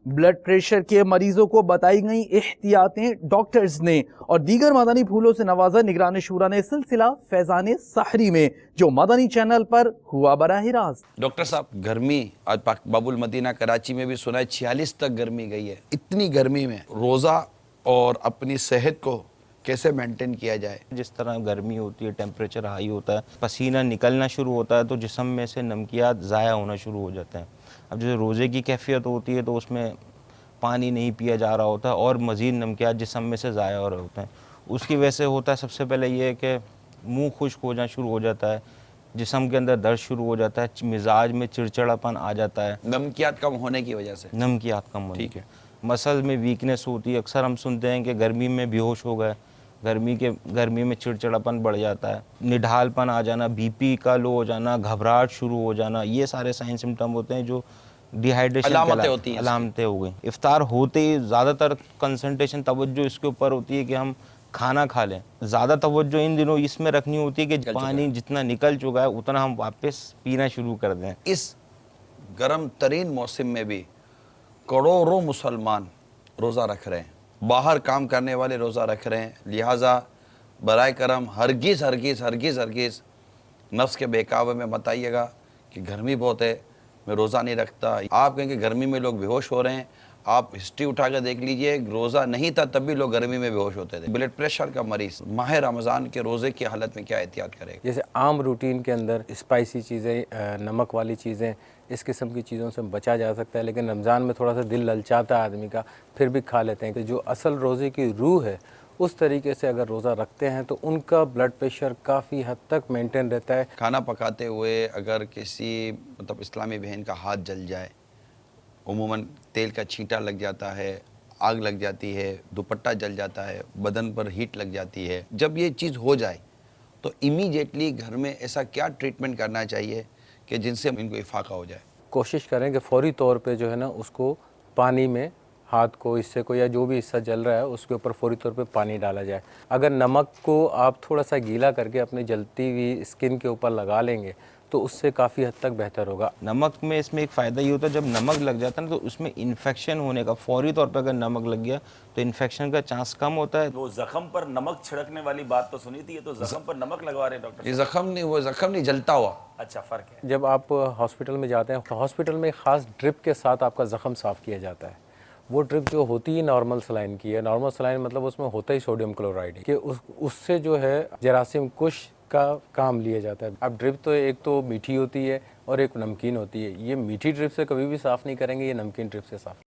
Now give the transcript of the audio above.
Blood pressure के मरीजों को बताई गई एहतियातें डॉक्टर्स ने और दीगर मदनी फूलों से नवाजा निगरान शूरा ने सिलसिला फैजान सहरी में, जो मदनी चैनल पर हुआ बराह रास्त। डॉक्टर साहब, गर्मी आज बाबुल मदीना कराची में भी सुना है 46 तक गर्मी गई है। इतनी गर्मी में रोज़ा और अपनी सेहत को कैसे मेंटेन किया जाए? जिस तरह गर्मी होती है, टेम्परेचर हाई होता है, पसीना निकलना शुरू होता है तो जिस्म में से नमकियात ज़ाया होना शुरू हो जाते हैं। अब जो रोज़े की कैफियत होती है तो उसमें पानी नहीं पिया जा रहा होता और मज़ीद नमकियात जिस्म में से ज़ाया हो रहे होते हैं। उसकी वजह से होता है सबसे पहले ये कि मुँह खुश्क होना शुरू हो जाता है, जिस्म के अंदर दर्द शुरू हो जाता है, मिजाज में चिड़चिड़ापन आ जाता है। नमकियात कम होने की वजह से? नमकियात कम होने। ठीक है। मसल में वीकनेस होती है। अक्सर हम सुनते हैं कि गर्मी में बेहोश हो गए, गर्मी में चिड़चिड़ापन बढ़ जाता है, निढालपन आ जाना, बीपी का लो हो जाना, घबराहट शुरू हो जाना, ये सारे साइन सिम्टम होते हैं जो डिहाइड्रेशन अलामतें होती हैं। अलामतें हो गई। इफ्तार होते ही ज़्यादातर कंसंट्रेशन तवज्जो इसके ऊपर होती है कि हम खाना खा लें। ज़्यादा तवज्जो इन दिनों इसमें रखनी होती है कि पानी जितना निकल चुका है उतना हम वापस पीना शुरू कर दें। इस गर्म तरीन मौसम में भी करोड़ों मुसलमान रोज़ा रख रहे हैं, बाहर काम करने वाले रोज़ा रख रहे हैं। लिहाजा बराए करम हरगिज़ हरगिज़ हरगिज़ हरगिज़ नफ्स के बहकावे में मत आइएगा कि गर्मी बहुत है, मैं रोज़ा नहीं रखता। आप कहेंगे गर्मी में लोग बेहोश हो रहे हैं, आप हिस्ट्री उठा कर देख लीजिए, रोज़ा नहीं था तब भी लोग गर्मी में बेहोश होते थे। ब्लड प्रेशर का मरीज़ माह रमज़ान के रोज़े की हालत में क्या एहतियात करेगा? जैसे आम रूटीन के अंदर स्पाइसी चीज़ें, नमक वाली चीज़ें, इस किस्म की चीज़ों से बचा जा सकता है, लेकिन रमज़ान में थोड़ा सा दिल ललचाता है आदमी का, फिर भी खा लेते हैं। कि जो असल रोज़े की रूह है उस तरीके से अगर रोज़ा रखते हैं तो उनका ब्लड प्रेशर काफ़ी हद तक मेंटेन रहता है। खाना पकाते हुए अगर किसी इस्लामी बहन का हाथ जल जाए, उमूमन तेल का छींटा लग जाता है, आग लग जाती है, दुपट्टा जल जाता है, बदन पर हीट लग जाती है, जब ये चीज़ हो जाए तो इमीडिएटली घर में ऐसा क्या ट्रीटमेंट करना चाहिए कि जिनसे इनको इफाका हो जाए? कोशिश करें कि फ़ौरी तौर पे जो है ना उसको पानी में हाथ को, हिस्से को या जो भी हिस्सा जल रहा है उसके ऊपर फ़ौरी तौर पे पानी डाला जाए। अगर नमक को आप थोड़ा सा गीला करके अपनी जलती हुई स्किन के ऊपर लगा लेंगे तो उससे काफ़ी हद तक बेहतर होगा। नमक में इसमें एक फ़ायदा ये होता है, जब नमक लग जाता है ना तो उसमें इन्फेक्शन होने का, फौरी तौर पर अगर नमक लग गया तो इन्फेक्शन का चांस कम होता है। वो जख्म पर नमक छिड़कने वाली बात तो सुनी थी, ये तो जख्म पर नमक लगवा रहे हैं डॉक्टर। ये जख्म नहीं, वो जख्म नहीं, जलता हुआ। अच्छा, फ़र्क है। जब आप हॉस्पिटल में जाते हैं तो हॉस्पिटल में एक ख़ास ड्रिप के साथ आपका ज़ख्म साफ़ किया जाता है। वो ड्रिप जो होती है नॉर्मल सलाइन की है। नॉर्मल सलाइन मतलब उसमें होता ही सोडियम क्लोराइड कि उससे जो है जरासीम कुश का काम लिया जाता है। अब ड्रिप तो एक तो मीठी होती है और एक नमकीन होती है। ये मीठी ड्रिप से कभी भी साफ़ नहीं करेंगे, ये नमकीन ड्रिप से साफ़